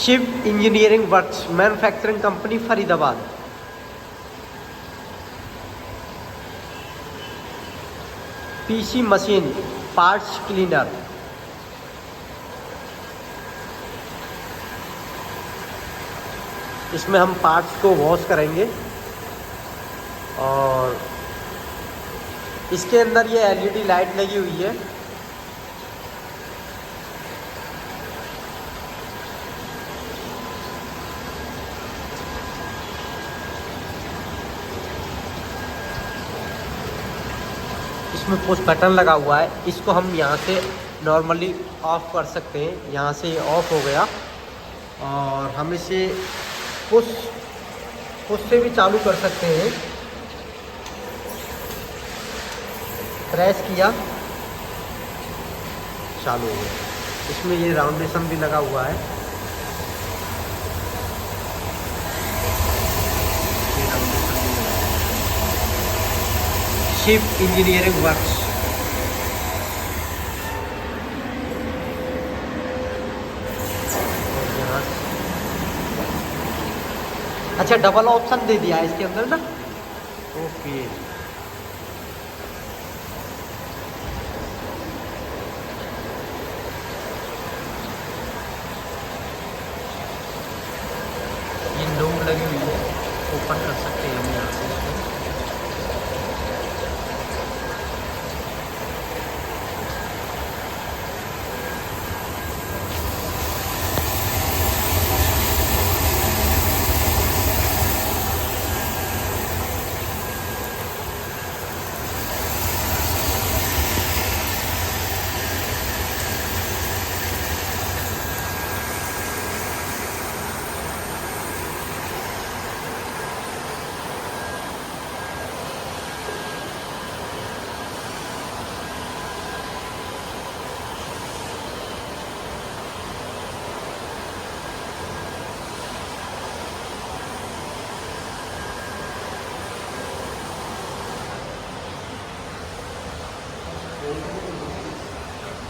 Shiv engineering works manufacturing company Faridabad. PC machine parts cleaner. इसमें हम parts को वॉश करेंगे और इसके अंदर ये एलईडी लाइट लगी हुई है। इसमें पुश बटन लगा हुआ है, इसको हम यहाँ से नॉर्मली ऑफ़ कर सकते हैं। यहाँ से ये ऑफ़ हो गया और हम इसे पुश से भी चालू कर सकते हैं। प्रेस किया, चालू हो गया। इसमें ये राउंडेशन भी लगा हुआ है। Shiv engineering works. अच्छा, डबल ऑप्शन दे दिया है इसके अंदर ना। ओके, ये लोग लगी हुई है, ओपन कर सकते हैं हम यहाँ से इसको।